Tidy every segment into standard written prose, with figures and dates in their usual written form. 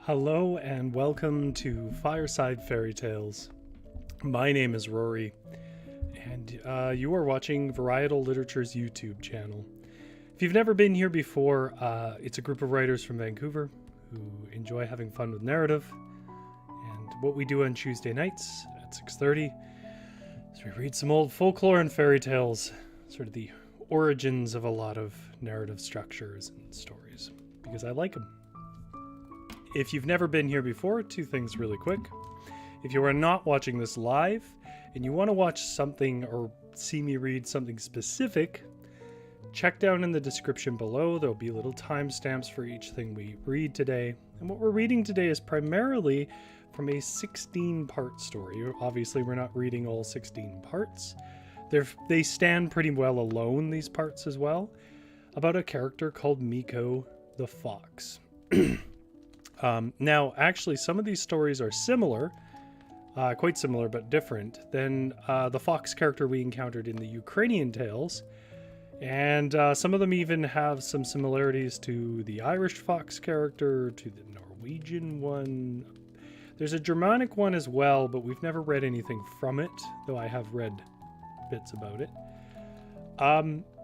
Hello and welcome to Fireside Fairytales. My name is Rory, and you are watching Varietal Literature's YouTube channel. If you've never been here before, it's a group of writers from Vancouver who enjoy having fun with narrative. And what we do on Tuesday nights at 6:30 is we read some old folklore and fairy tales, sort of the origins of a lot of narrative structures and stories, because I like them. If you've never been here before, two things really quick. If you are not watching this live and you want to watch something or see me read something specific, check down in the description below. There'll be little timestamps for each thing we read today. And what we're reading today is primarily from a 16-part story. Obviously, we're not reading all 16 parts. They stand pretty well alone, these parts as well, about a character called Mikko the Fox. Now, actually, some of these stories are similar, quite similar but different than the fox character we encountered in the Ukrainian tales. And some of them even have some similarities to the Irish fox character, to the Norwegian one. There's a Germanic one as well, but we've never read anything from it, though I have read bits about it.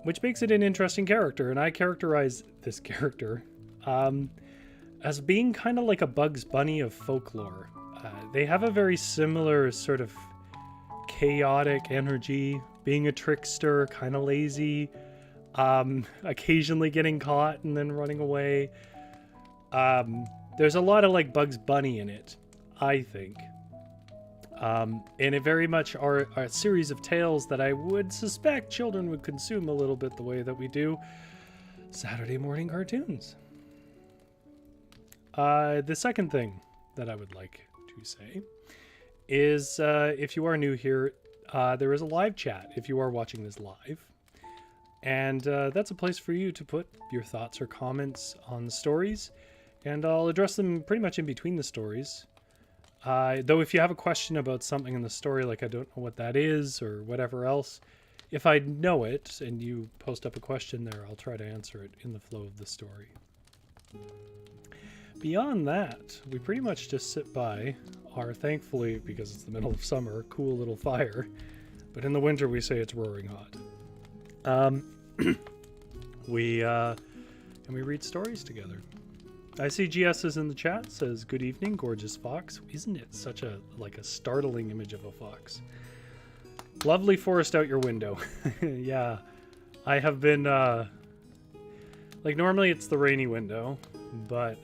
Which makes it an interesting character, and I characterize this character as being kind of like a Bugs Bunny of folklore. They have a very similar sort of chaotic energy, being a trickster, kind of lazy, occasionally getting caught and then running away. There's a lot of like Bugs Bunny in it, I think. And it very much are a series of tales that I would suspect children would consume a little bit the way that we do Saturday morning cartoons. The second thing that I would like to say is if you are new here, there is a live chat if you are watching this live. And that's a place for you to put your thoughts or comments on the stories. And I'll address them pretty much in between the stories. Though if you have a question about something in the story, like I don't know what that is or whatever else, if I know it and you post up a question there, I'll try to answer it in the flow of the story. Beyond that, we pretty much just sit by our, thankfully, because it's the middle of summer, cool little fire. But in the winter, we say it's roaring hot. We read stories together. I see GS is in the chat, says, "Good evening, gorgeous fox." Isn't it such a startling image of a fox? Lovely forest out your window. Yeah, I have been, normally it's the rainy window, but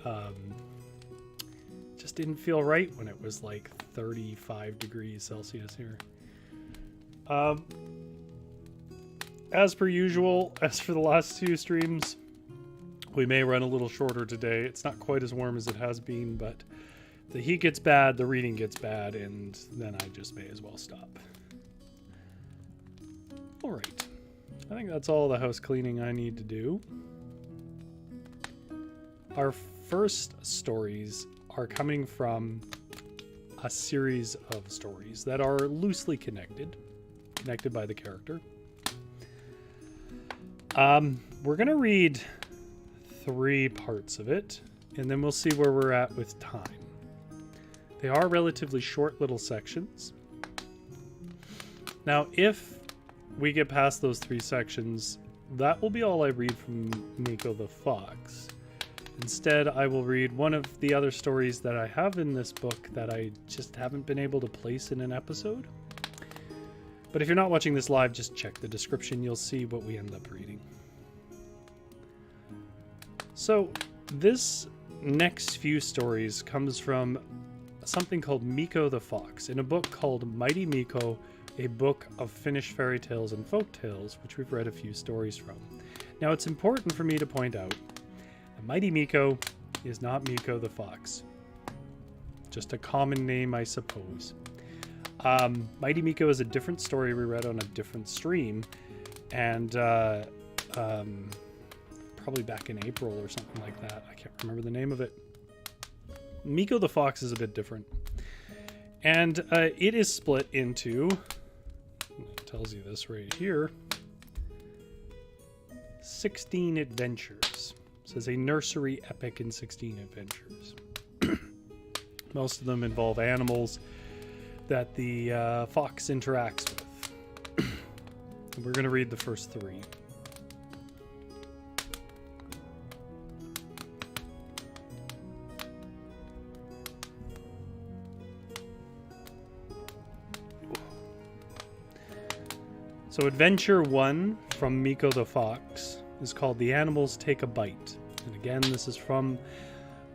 just didn't feel right when it was like 35 degrees Celsius here. As per usual, as for the last two streams, we may run a little shorter today. It's not quite as warm as it has been, but the heat gets bad, the reading gets bad, and then I just may as well stop. All right. I think that's all the house cleaning I need to do. Our first stories are coming from a series of stories that are loosely connected by the character. We're going to read 3 parts of it, and then we'll see where we're at with time. They are relatively short little sections. Now, if we get past those 3 sections, that will be all I read from Mikko the Fox. Instead, I will read one of the other stories that I have in this book that I just haven't been able to place in an episode. But if you're not watching this live, just check the description. You'll see what we end up reading. So, this next few stories comes from something called Mikko the Fox, in a book called Mighty Mikko, a book of Finnish fairy tales and folk tales, which we've read a few stories from. Now, it's important for me to point out that Mighty Mikko is not Mikko the Fox. Just a common name, I suppose. Mighty Mikko is a different story we read on a different stream, and probably back in April or something like that. I can't remember the name of it. Mikko the Fox is a bit different. And it is split into, it tells you this right here, 16 adventures. It says a nursery epic in 16 adventures. Most of them involve animals that the fox interacts with. We're going to read the first 3. So Adventure 1 from Mikko the Fox is called The Animals Take a Bite. And again, this is from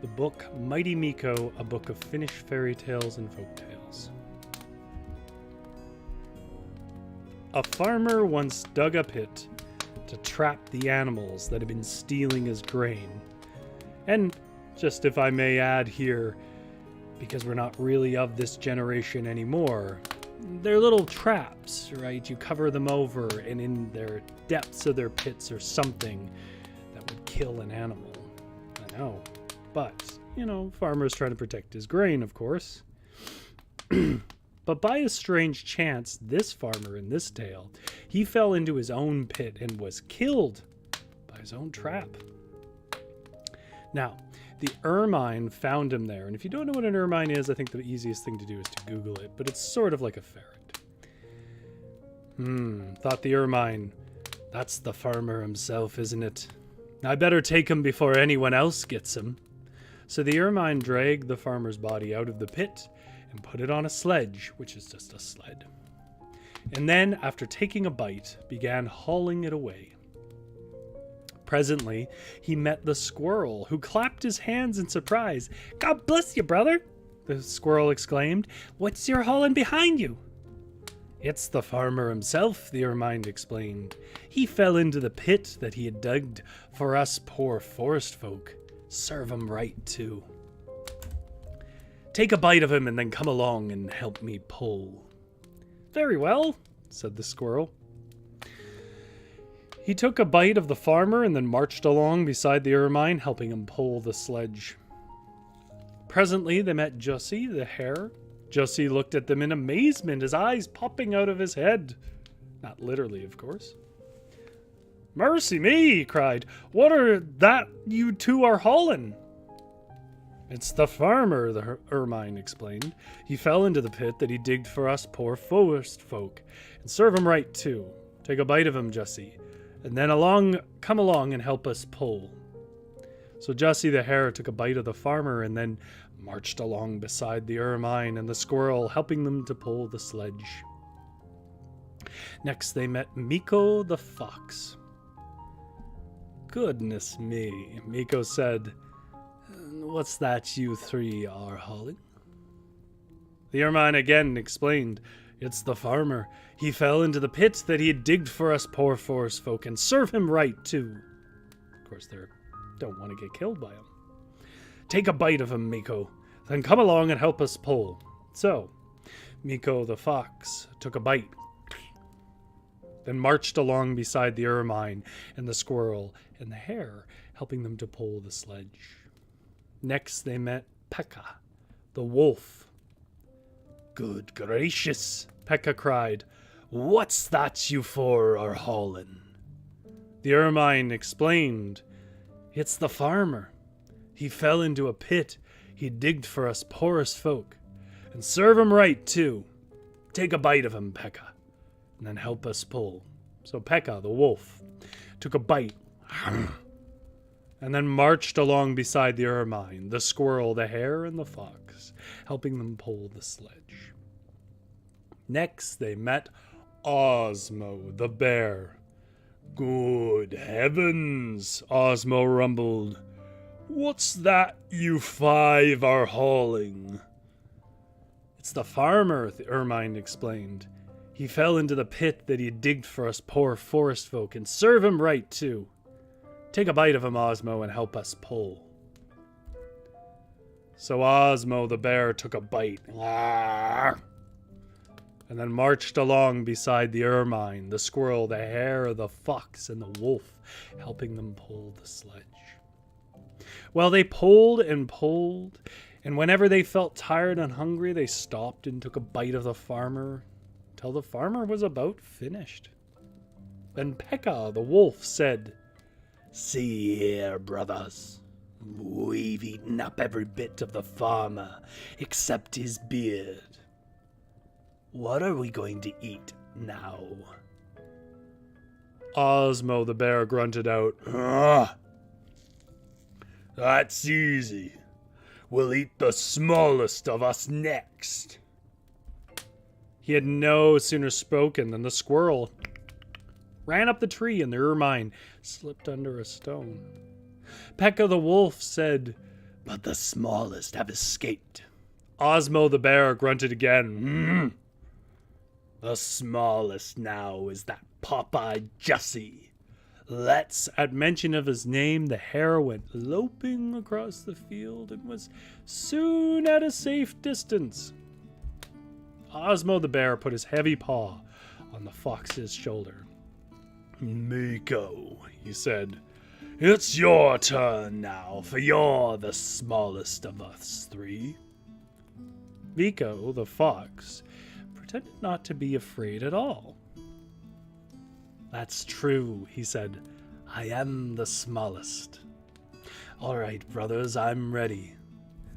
the book Mighty Mikko, a book of Finnish fairy tales and folk tales. A farmer once dug a pit to trap the animals that had been stealing his grain. And just if I may add here, because we're not really of this generation anymore, they're little traps, right? You cover them over, and in their depths of their pits or something that would kill an animal. I know. But, farmer's trying to protect his grain, of course. But by a strange chance, this farmer in this tale, he fell into his own pit and was killed by his own trap. Now, the ermine found him there. And if you don't know what an ermine is, I think the easiest thing to do is to Google it. But it's sort of like a ferret. Thought the ermine, that's the farmer himself, isn't it? I better take him before anyone else gets him. So the ermine dragged the farmer's body out of the pit and put it on a sledge, which is just a sled. And then, after taking a bite, began hauling it away. Presently, he met the squirrel, who clapped his hands in surprise. "God bless you, brother," the squirrel exclaimed. "What's your hauling behind you?" "It's the farmer himself," the ermine explained. "He fell into the pit that he had dug for us poor forest folk. Serve him right, too. Take a bite of him and then come along and help me pull." "Very well," said the squirrel. He took a bite of the farmer and then marched along beside the ermine, helping him pull the sledge. Presently, they met Jussi the hare. Jussi looked at them in amazement, his eyes popping out of his head. Not literally, of course. "Mercy me," he cried. "What are that you two are hauling?" "It's the farmer," the ermine explained. "He fell into the pit that he digged for us poor forest folk. And serve him right, too. Take a bite of him, Jussi. And then come along and help us pull." So Jussi the hare took a bite of the farmer and then marched along beside the ermine and the squirrel, helping them to pull the sledge. Next they met Mikko the fox. "Goodness me," Mikko said. "What's that you 3 are hauling?" The ermine again explained. "It's the farmer. He fell into the pit that he had digged for us poor forest folk, and serve him right, too." Of course, they don't want to get killed by him. "Take a bite of him, Mikko. Then come along and help us pull." So, Mikko the fox took a bite, then marched along beside the ermine and the squirrel and the hare, helping them to pull the sledge. Next, they met Pekka, the wolf. "Good gracious," Pekka cried. "What's that you 4 are hauling?" The ermine explained. "It's the farmer. He fell into a pit he digged for us poorest folk. And serve him right, too. Take a bite of him, Pekka, and then help us pull." So Pekka, the wolf, took a bite and then marched along beside the ermine, the squirrel, the hare, and the fox, helping them pull the sledge. Next, they met Osmo, the bear. "Good heavens," Osmo rumbled. "What's that you 5 are hauling?" "It's the farmer," the ermine explained. "He fell into the pit that he had digged for us poor forest folk, and serve him right, too. Take a bite of him, Osmo, and help us pull." So Osmo the bear took a bite, and then marched along beside the ermine, the squirrel, the hare, the fox, and the wolf, helping them pull the sledge. Well, they pulled, and whenever they felt tired and hungry, they stopped and took a bite of the farmer, till the farmer was about finished. Then Pekka, the wolf, said, "See here, brothers. We've eaten up every bit of the farmer, except his beard. What are we going to eat now? Osmo the bear grunted out, That's easy. We'll eat the smallest of us next. He had no sooner spoken than the squirrel ran up the tree and the ermine slipped under a stone. Pekka the wolf said, But the smallest have escaped. Osmo the bear grunted again, The smallest now is that Popeye Jussie. At mention of his name, the hare went loping across the field and was soon at a safe distance. Osmo the bear put his heavy paw on the fox's shoulder. Mikko, he said, it's your turn now, for you're the smallest of us three. Mikko, the fox, pretended not to be afraid at all. That's true, he said. I am the smallest. All right, brothers, I'm ready.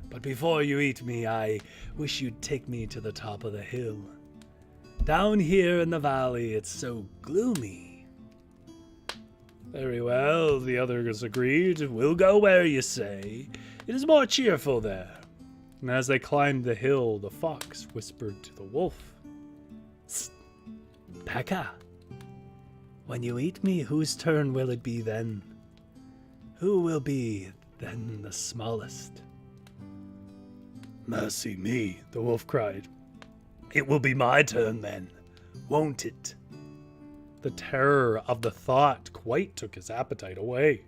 But before you eat me, I wish you'd take me to the top of the hill. Down here in the valley, it's so gloomy. Very well, the others agreed. We'll go where you say. It is more cheerful there. And as they climbed the hill, the fox whispered to the wolf, Pekka, when you eat me, whose turn will it be then? Who will be then the smallest? Mercy me, the wolf cried. It will be my turn then, won't it? The terror of the thought quite took his appetite away.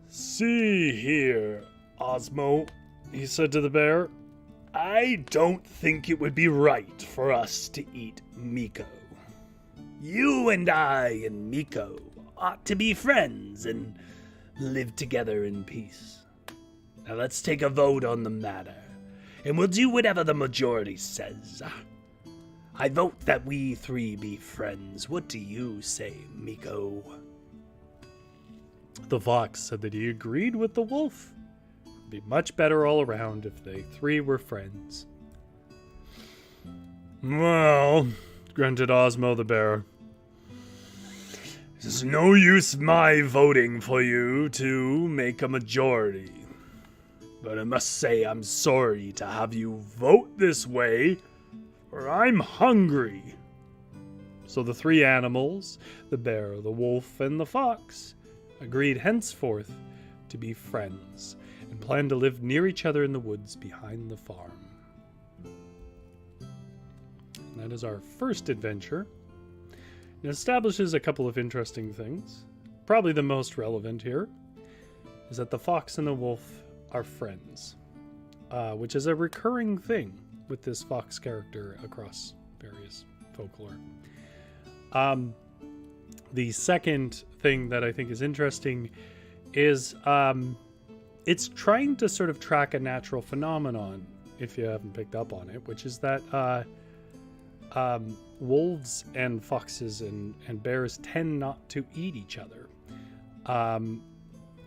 See here, Osmo, he said to the bear. I don't think it would be right for us to eat Mikko. You and I and Mikko ought to be friends and live together in peace. Now let's take a vote on the matter, and we'll do whatever the majority says. I vote that we three be friends. What do you say, Mikko? The fox said that he agreed with the wolf. It'd be much better all around if they three were friends. Well, grunted Osmo the bear, it's no use my voting for you to make a majority. But I must say I'm sorry to have you vote this way, for I'm hungry. So the three animals, the bear, the wolf, and the fox, agreed henceforth to be friends and planned to live near each other in the woods behind the farm. And that is our first adventure. It establishes a couple of interesting things. Probably the most relevant here is that the fox and the wolf are friends, which is a recurring thing with this fox character across various folklore. The second thing that I think is interesting is it's trying to sort of track a natural phenomenon, if you haven't picked up on it, which is that wolves and foxes and bears tend not to eat each other.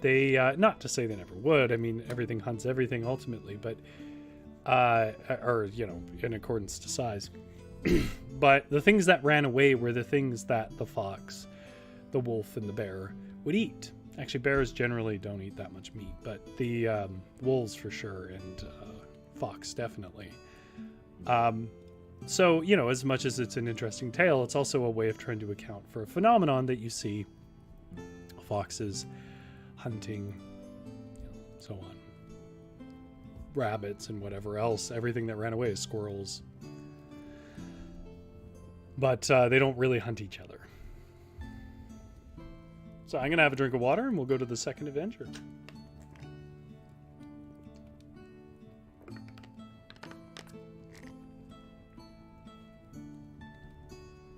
They, not to say they never would, I mean, everything hunts everything ultimately, but, or, you know, in accordance to size. But the things that ran away were the things that the fox, the wolf, and the bear would eat. Actually, bears generally don't eat that much meat, but the wolves for sure, and fox definitely. So, you know, as much as it's an interesting tale, it's also a way of trying to account for a phenomenon that you see foxes hunting, so on. Rabbits and whatever else, everything that ran away is squirrels. But they don't really hunt each other. So I'm going to have a drink of water and we'll go to the second adventure.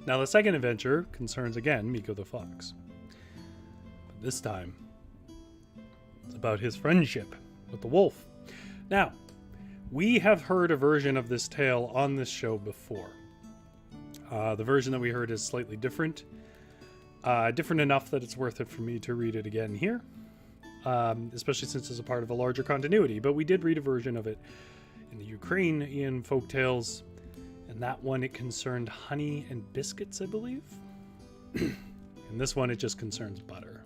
Now the second adventure concerns again Mikko the fox. But this time it's about his friendship with the wolf. Now, we have heard a version of this tale on this show before. The version that we heard is slightly different. Different enough that it's worth it for me to read it again here. especially since it's a part of a larger continuity. But we did read a version of it in the Ukrainian folktales, and that one, it concerned honey and biscuits, I believe. In this one, it just concerns butter.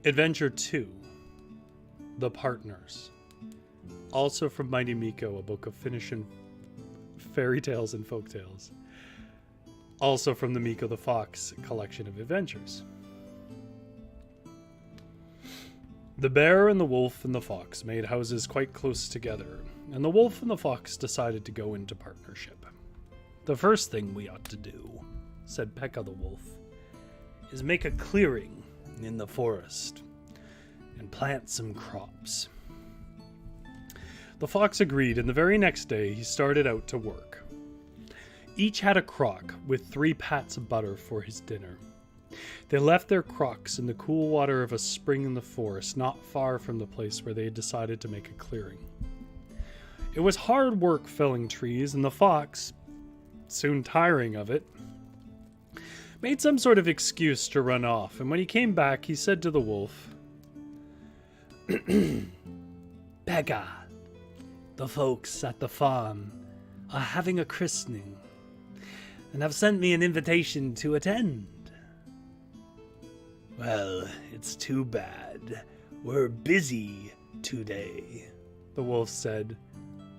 Adventure 2, The Partners. Also from Mighty Mikko, a book of Finnish and fairy tales and folktales. Also from the Mikko the Fox collection of adventures. The bear and the wolf and the fox made houses quite close together, and the wolf and the fox decided to go into partnership. "The first thing we ought to do," said Pekka the wolf, "is make a clearing in the forest and plant some crops." The fox agreed, and the very next day he started out to work. Each had a crock with 3 pats of butter for his dinner. They left their crocks in the cool water of a spring in the forest, not far from the place where they had decided to make a clearing. It was hard work felling trees, and the fox, soon tiring of it, made some sort of excuse to run off, and when he came back, he said to the wolf, "Pekka, the folks at the farm are having a christening and have sent me an invitation to attend." "Well, it's too bad. We're busy today," the wolf said.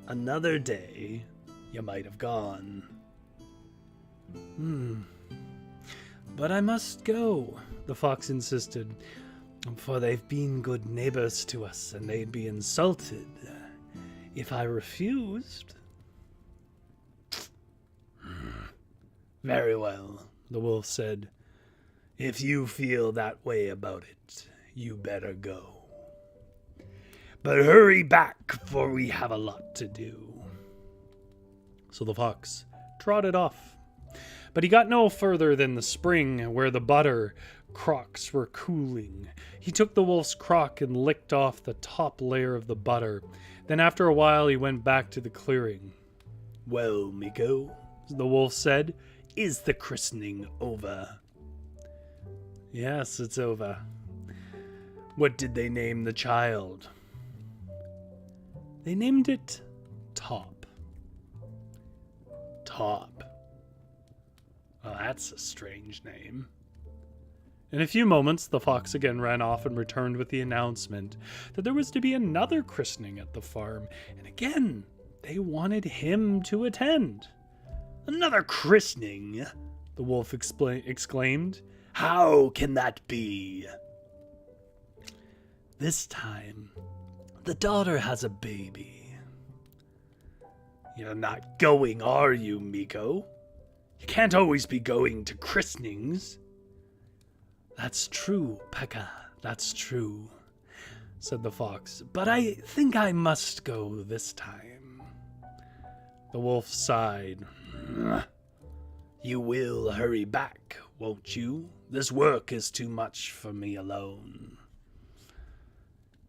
"Another day, you might have gone." "But I must go," the fox insisted, "for they've been good neighbors to us, and they'd be insulted if I refused." "Very well," the wolf said. "If you feel that way about it, you better go. But hurry back, for we have a lot to do." So the fox trotted off. But he got no further than the spring where the butter crocks were cooling. He took the wolf's crock and licked off the top layer of the butter. Then after a while he went back to the clearing. "Well, Mikko," the wolf said, "is the christening over?" "Yes, it's over." "What did they name the child?" "They named it Top." "Top? Well, that's a strange name." In a few moments, the fox again ran off and returned with the announcement that there was to be another christening at the farm, and again they wanted him to attend. "Another christening?" the wolf exclaimed. "How can that be?" "This time, the daughter has a baby." "You're not going, are you, Mikko? You can't always be going to christenings." "That's true, Pekka, that's true," said the fox, "but I think I must go this time." The wolf sighed. "You will hurry back, won't you? This work is too much for me alone."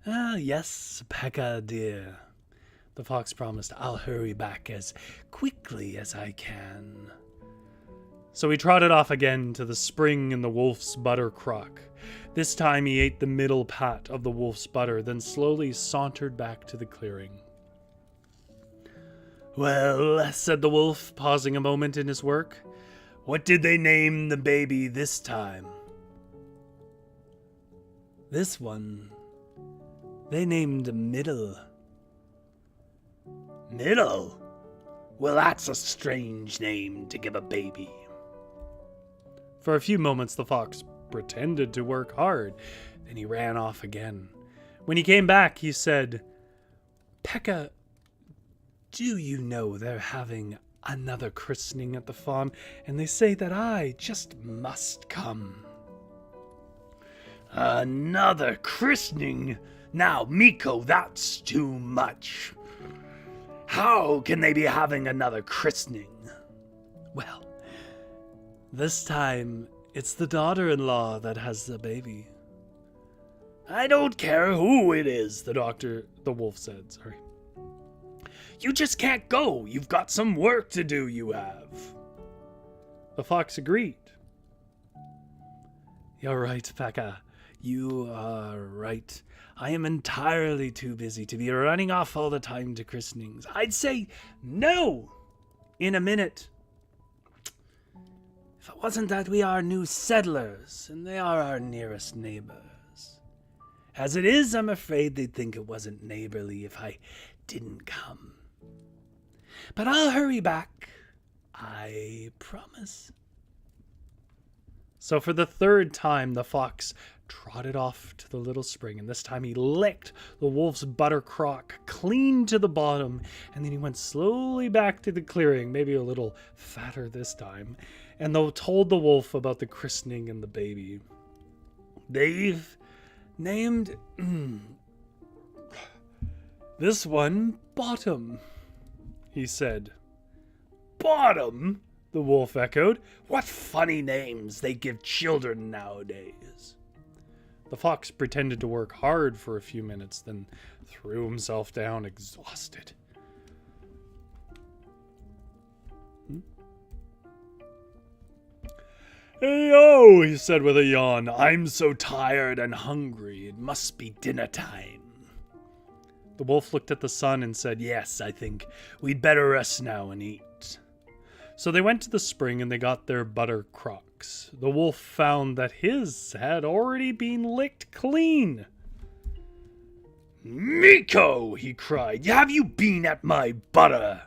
Yes, Pekka dear," the fox promised. "I'll hurry back as quickly as I can." So he trotted off again to the spring in the wolf's butter crock. This time he ate the middle pat of the wolf's butter, then slowly sauntered back to the clearing. "Well," said the wolf, pausing a moment in his work, "what did they name the baby this time?" "This one, they named Middle." "Middle? Well, that's a strange name to give a baby." For a few moments the fox pretended to work hard, then he ran off again. When he came back, he said, "Pekka, do you know they're having another christening at the farm, and they say that I just must come." "Another christening? Now, Mikko, that's too much. How can they be having another christening?" "Well, this time it's the daughter-in-law that has the baby." "I don't care who it is," the wolf said, "You just can't go. You've got some work to do, you have." The fox agreed. "You're right, Pekka. You are right. I am entirely too busy to be running off all the time to christenings. I'd say no in a minute. If it wasn't that we are new settlers, and they are our nearest neighbors. As it is, I'm afraid they'd think it wasn't neighborly if I didn't come. But I'll hurry back. I promise. So for the third time, the fox trotted off to the little spring, and this time he licked the wolf's butter crock clean to the bottom, and then he went slowly back to the clearing, maybe a little fatter this time, and told the wolf about the christening and the baby. They've named this one Bottom, he said. Bottom? The wolf echoed. What funny names they give children nowadays. The fox pretended to work hard for a few minutes, then threw himself down exhausted. Hey-o, he said with a yawn. I'm so tired and hungry. It must be dinner time. The wolf looked at the sun and said, Yes, I think we'd better rest now and eat. So they went to the spring and they got their butter crocks. The wolf found that his had already been licked clean. Mikko, he cried, have you been at my butter?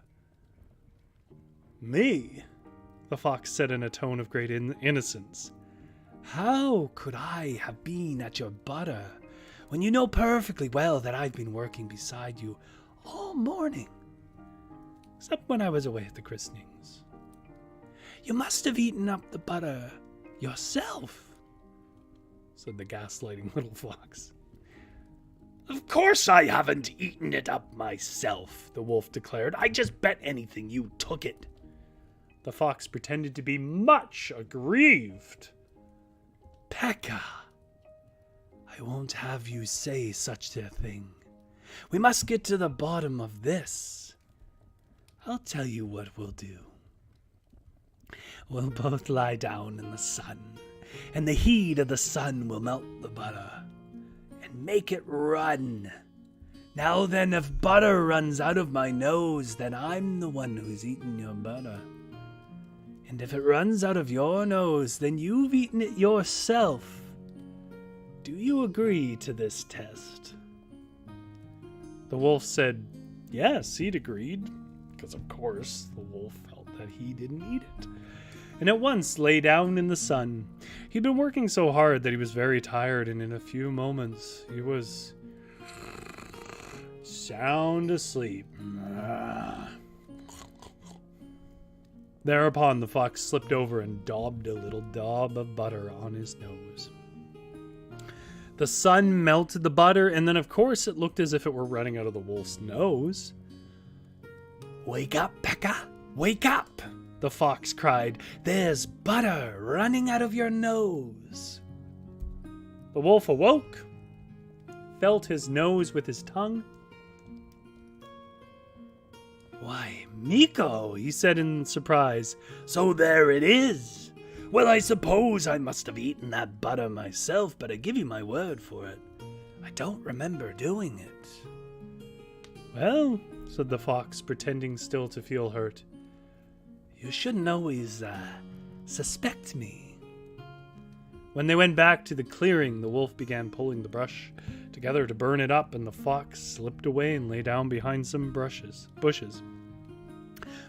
Me? The fox said in a tone of great innocence. How could I have been at your butter when you know perfectly well that I've been working beside you all morning? Except when I was away at the christenings. You must have eaten up the butter yourself, said the gaslighting little fox. Of course I haven't eaten it up myself, the wolf declared. I just bet anything you took it. The fox pretended to be much aggrieved. Pekka, I won't have you say such a thing. We must get to the bottom of this. I'll tell you what we'll do. We'll both lie down in the sun, and the heat of the sun will melt the butter and make it run. Now then, if butter runs out of my nose, then I'm the one who's eaten your butter. And if it runs out of your nose, then you've eaten it yourself. Do you agree to this test? The wolf said, yes, he'd agreed, because of course the wolf felt that he didn't eat it, and at once lay down in the sun. He'd been working so hard that he was very tired, and in a few moments he was sound asleep. Thereupon the fox slipped over and daubed a little daub of butter on his nose. The sun melted the butter, and then of course it looked as if it were running out of the wolf's nose. Wake up, Pekka! Wake up! The fox cried. There's butter running out of your nose. The wolf awoke, felt his nose with his tongue. Why, Mikko, he said in surprise. So there it is. Well, I suppose I must have eaten that butter myself, but I give you my word for it. I don't remember doing it. Well, said the fox, pretending still to feel hurt, you shouldn't always suspect me. When they went back to the clearing, the wolf began pulling the brush together to burn it up, and the fox slipped away and lay down behind some bushes.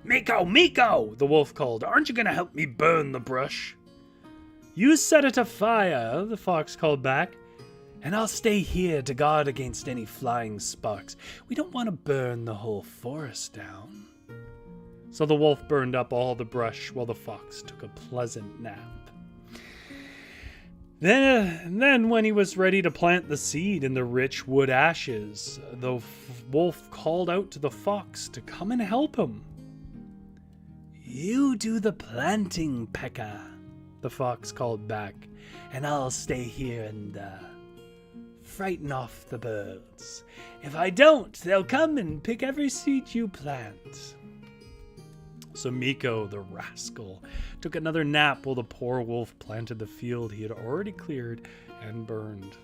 Mikko, Mikko, the wolf called. Aren't you going to help me burn the brush? You set it afire, the fox called back. And I'll stay here to guard against any flying sparks. We don't want to burn the whole forest down. So the wolf burned up all the brush while the fox took a pleasant nap. Then when he was ready to plant the seed in the rich wood ashes, the wolf called out to the fox to come and help him. You do the planting, Pekka, the fox called back, and I'll stay here and frighten off the birds. If I don't, they'll come and pick every seed you plant. So Mikko, the rascal, took another nap while the poor wolf planted the field he had already cleared and burned.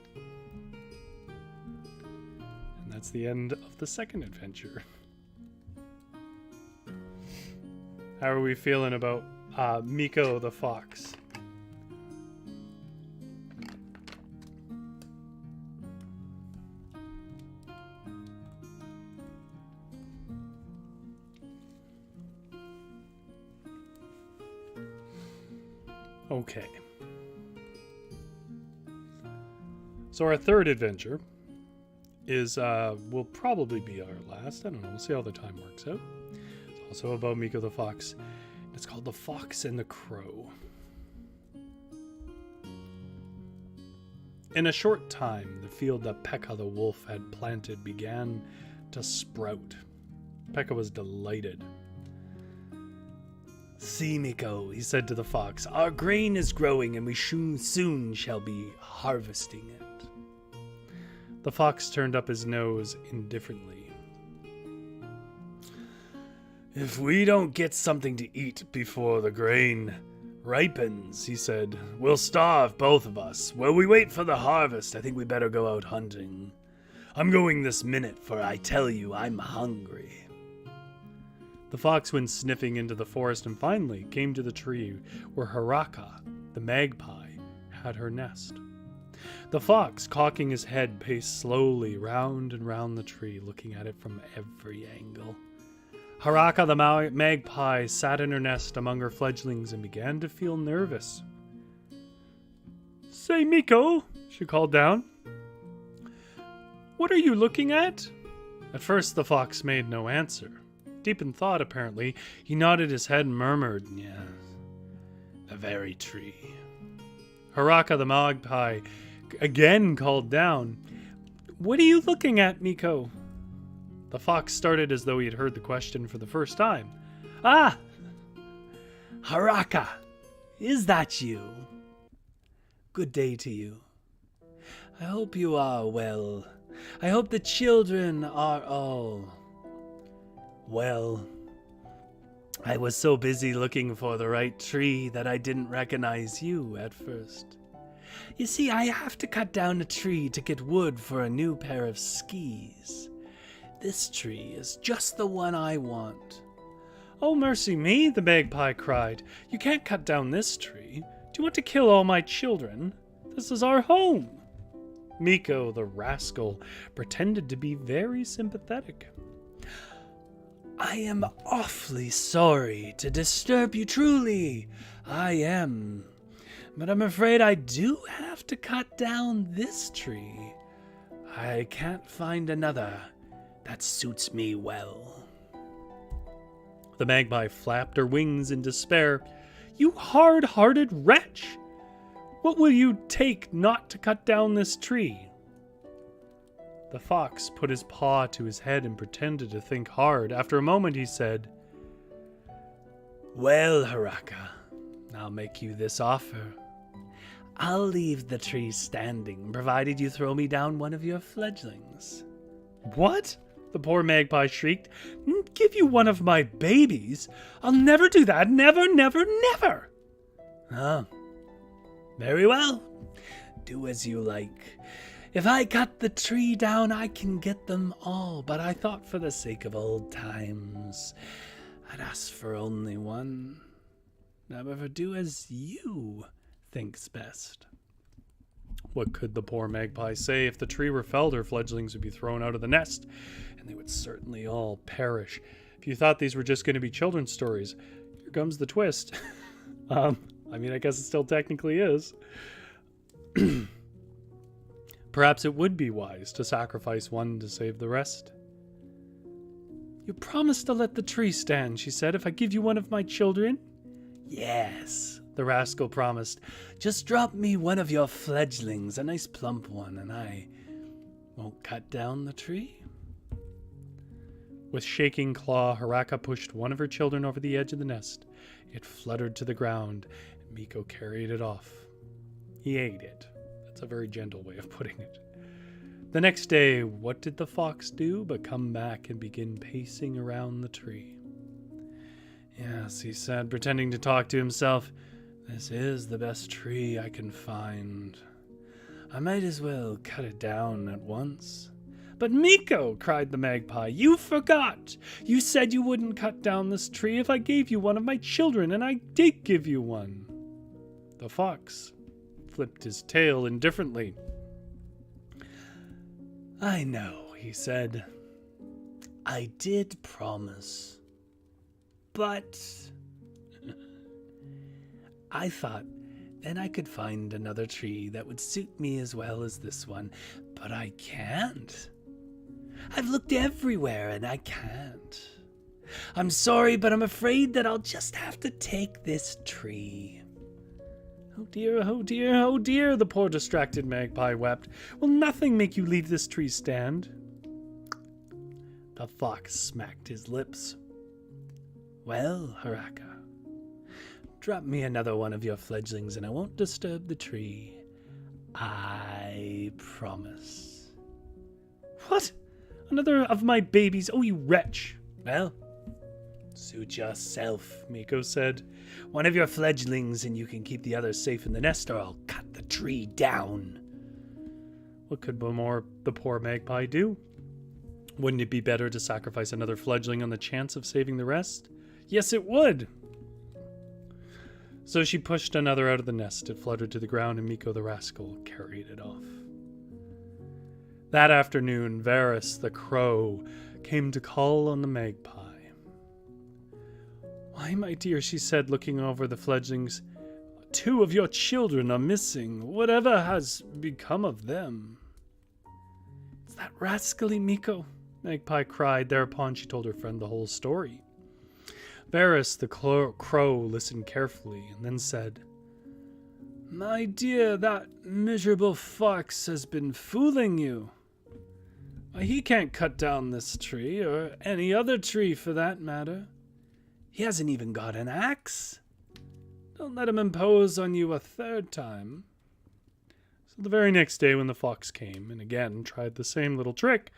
And that's the end of the second adventure. How are we feeling about Mikko the fox? Okay. So our third adventure is will probably be our last. I don't know. We'll see how the time works out. It's also about Mikko the fox. It's called The Fox and the Crow. In a short time, the field that Pekka the wolf had planted began to sprout. Pekka was delighted. "See, Mikko," he said to the fox, "our grain is growing and we soon shall be harvesting it." The fox turned up his nose indifferently. "If we don't get something to eat before the grain ripens," he said, "we'll starve, both of us. While we wait for the harvest, I think we better go out hunting. I'm going this minute, for I tell you, I'm hungry." The fox went sniffing into the forest and finally came to the tree where Haraka, the magpie, had her nest. The fox, cocking his head, paced slowly round and round the tree, looking at it from every angle. Haraka, the magpie, sat in her nest among her fledglings and began to feel nervous. "Say, Mikko," she called down, "what are you looking at?" At first the fox made no answer. Deep in thought, apparently, he nodded his head and murmured, "Yes, the very tree." Haraka, the magpie, again called down, "What are you looking at, Mikko?" The fox started as though he had heard the question for the first time. "Ah! Haraka, is that you? Good day to you. I hope you are well. I hope the children are all well. I was so busy looking for the right tree that I didn't recognize you at first. You see, I have to cut down a tree to get wood for a new pair of skis. This tree is just the one I want." "Oh, mercy me," the magpie cried. "You can't cut down this tree. Do you want to kill all my children? This is our home." Mikko, the rascal, pretended to be very sympathetic. "I am awfully sorry to disturb you, truly. I am. But I'm afraid I do have to cut down this tree. I can't find another that suits me well." The magpie flapped her wings in despair. "You hard-hearted wretch! What will you take not to cut down this tree?" The fox put his paw to his head and pretended to think hard. After a moment he said, "Well, Haraka, I'll make you this offer. I'll leave the tree standing, provided you throw me down one of your fledglings." "What?" the poor magpie shrieked. "Give you one of my babies? I'll never do that. Never, never, never." "Oh, very well. Do as you like. If I cut the tree down, I can get them all, but I thought for the sake of old times, I'd ask for only one. However, do as you think's best." What could the poor magpie say? If the tree were felled, her fledglings would be thrown out of the nest, and they would certainly all perish. If you thought these were just going to be children's stories, here comes the twist. I guess it still technically is. Perhaps it would be wise to sacrifice one to save the rest. "You promised to let the tree stand," she said, "if I give you one of my children?" "Yes," the rascal promised. "Just drop me one of your fledglings, a nice plump one, and I won't cut down the tree." With shaking claw, Haraka pushed one of her children over the edge of the nest. It fluttered to the ground, and Mikko carried it off. He ate it. That's a very gentle way of putting it. The next day, what did the fox do but come back and begin pacing around the tree? "Yes," he said, pretending to talk to himself, "this is the best tree I can find. I might as well cut it down at once. But Mikko, cried the magpie, you forgot. You said you wouldn't cut down this tree if I gave you one of my children, and I did give you one. The fox flipped his tail indifferently. I know, he said. I did promise. But I thought then I could find another tree that would suit me as well as this one, but I can't. I've looked everywhere and I can't. I'm sorry, but I'm afraid that I'll just have to take this tree. Oh dear, oh dear, oh dear, the poor distracted magpie wept. Will nothing make you leave this tree stand? The fox smacked his lips. Well, Haraka, drop me another one of your fledglings and I won't disturb the tree. I promise. What? Another of my babies? Oh, you wretch. Well, suit yourself, Mikko said. One of your fledglings and you can keep the others safe in the nest, or I'll cut the tree down. What could the poor magpie do? Wouldn't it be better to sacrifice another fledgling on the chance of saving the rest? Yes, it would. So she pushed another out of the nest. It fluttered to the ground, and Mikko the rascal carried it off. That afternoon, Varus the crow came to call on the magpie. Why, my dear, she said, looking over the fledglings, 2 of your children are missing. Whatever has become of them? It's that rascally Mikko, Magpie cried. Thereupon she told her friend the whole story. Varus the crow listened carefully and then said, My dear, that miserable fox has been fooling you. Why, he can't cut down this tree, or any other tree for that matter. He hasn't even got an axe. Don't let him impose on you a third time. So the very next day when the fox came and again tried the same little trick,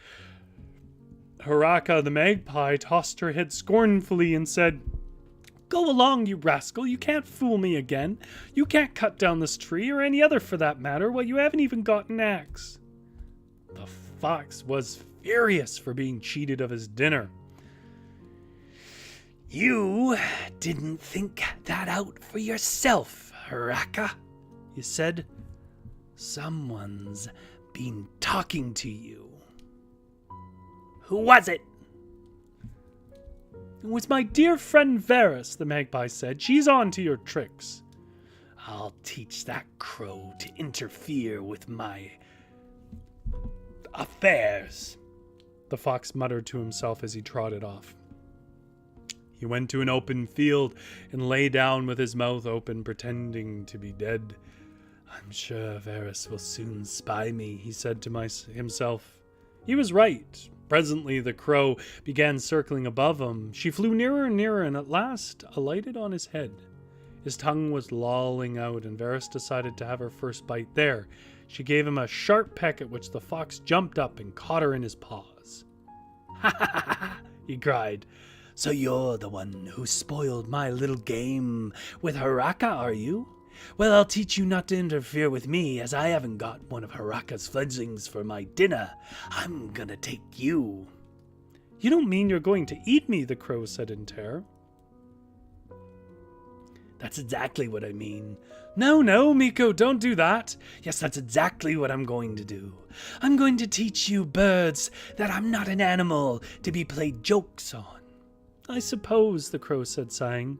Haraka the magpie tossed her head scornfully and said, Go along, you rascal. You can't fool me again. You can't cut down this tree, or any other for that matter, while you haven't even got an axe. The fox was furious for being cheated of his dinner. You didn't think that out for yourself, Haraka, he said. Someone's been talking to you. Who was it? It was my dear friend Varus, the magpie said. She's on to your tricks. I'll teach that crow to interfere with my affairs, the fox muttered to himself as he trotted off. He went to an open field and lay down with his mouth open, pretending to be dead. I'm sure Varus will soon spy me, he said to himself. He was right. Presently the crow began circling above him. She flew nearer and nearer and at last alighted on his head. His tongue was lolling out, and Varus decided to have her first bite there. She gave him a sharp peck, at which the fox jumped up and caught her in his paws. Ha ha ha ha, he cried. So you're the one who spoiled my little game with Haraka, are you? Well, I'll teach you not to interfere with me, as I haven't got one of Haraka's fledglings for my dinner. I'm gonna take you. You don't mean you're going to eat me, the crow said in terror. That's exactly what I mean. No, Mikko, don't do that. Yes, that's exactly what I'm going to do. I'm going to teach you birds that I'm not an animal to be played jokes on. I suppose, the crow said, sighing.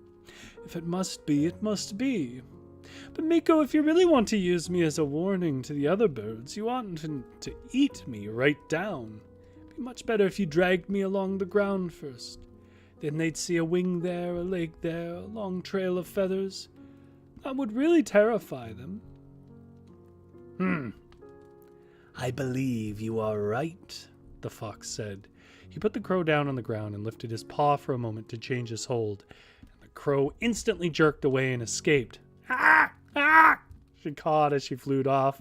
If it must be, it must be. But Mikko, if you really want to use me as a warning to the other birds, you oughtn't to eat me right down. It'd be much better if you dragged me along the ground first. Then they'd see a wing there, a leg there, a long trail of feathers. That would really terrify them. I believe you are right, the fox said. He put the crow down on the ground and lifted his paw for a moment to change his hold. And the crow instantly jerked away and escaped. Ah! Ah! She cawed as she flew off.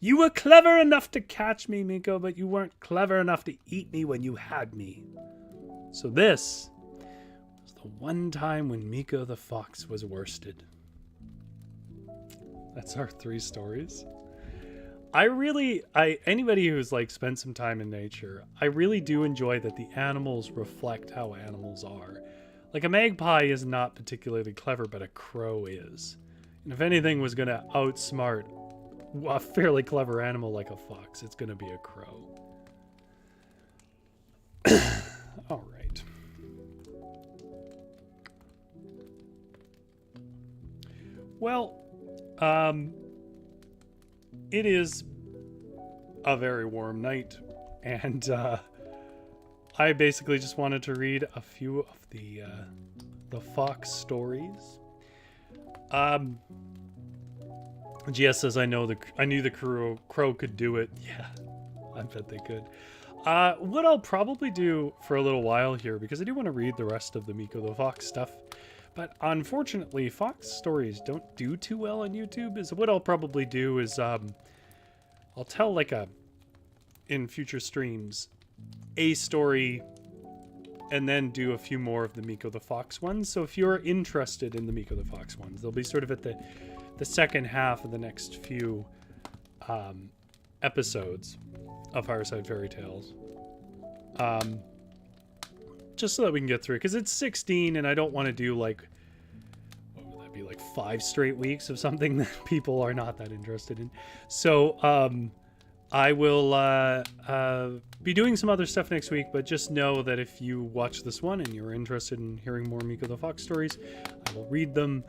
You were clever enough to catch me, Mikko, but you weren't clever enough to eat me when you had me. So this was the one time when Mikko the fox was worsted. That's our 3 stories. anybody who's like spent some time in nature, I really do enjoy that the animals reflect how animals are. Like a magpie is not particularly clever, but a crow is. And if anything was going to outsmart a fairly clever animal like a fox, it's going to be a crow. All right. Well, it is a very warm night, and I basically just wanted to read a few of the fox stories. GS says, I knew the crow could do it. Yeah, I bet they could. What I'll probably do for a little while here, because I do want to read the rest of the Mikko the Fox stuff, but unfortunately, fox stories don't do too well on YouTube. Is what I'll probably do is I'll tell in future streams a story and then do a few more of the Mikko the Fox ones. So if you're interested in the Mikko the Fox ones, they'll be sort of at the second half of the next few episodes of Fireside Fairytales. Just so that we can get through it, because it's 16 and I don't want to do like, what would that be, like 5 straight weeks of something that people are not that interested in. So I will be doing some other stuff next week, but just know that if you watch this one and you're interested in hearing more Mikko the Fox stories, I will read them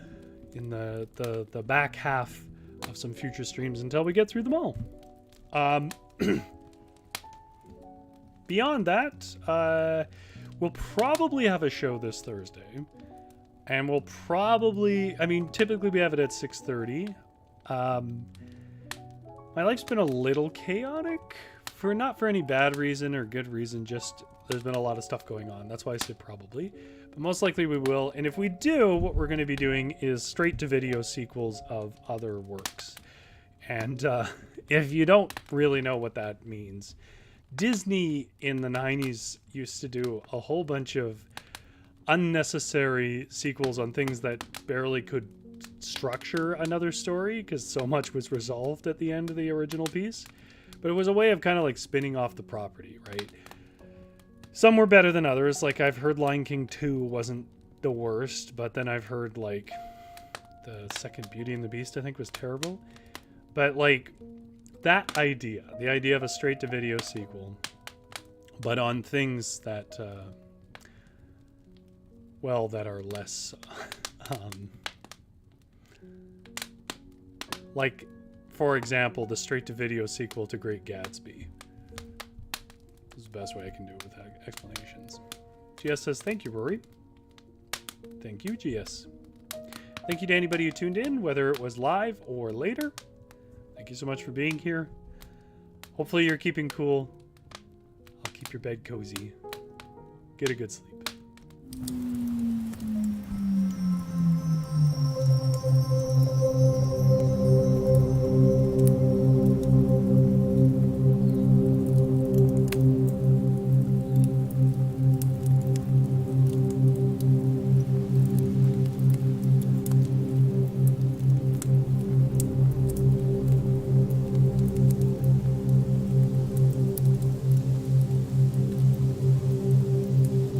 in the back half of some future streams until we get through them all. Beyond that, we'll probably have a show this Thursday, and we'll probably, typically we have it at 6:30. My life's been a little chaotic, not for any bad reason or good reason, just there's been a lot of stuff going on. That's why I said probably, but most likely we will. And if we do, what we're going to be doing is straight to video sequels of other works. And if you don't really know what that means, Disney in the 90s used to do a whole bunch of unnecessary sequels on things that barely could structure another story because so much was resolved at the end of the original piece. But it was a way of kind of like spinning off the property, right? Some were better than others. Like I've heard Lion King 2 wasn't the worst, but then I've heard like the second Beauty and the Beast I think was terrible. But like that idea, the idea of a straight-to-video sequel, but on things that, that are less, like, for example, the straight-to-video sequel to Great Gatsby. This is the best way I can do it with explanations. GS says, thank you, Rory. Thank you, GS. Thank you to anybody who tuned in, whether it was live or later. Thank you so much for being here. Hopefully you're keeping cool. I'll keep your bed cozy. Get a good sleep.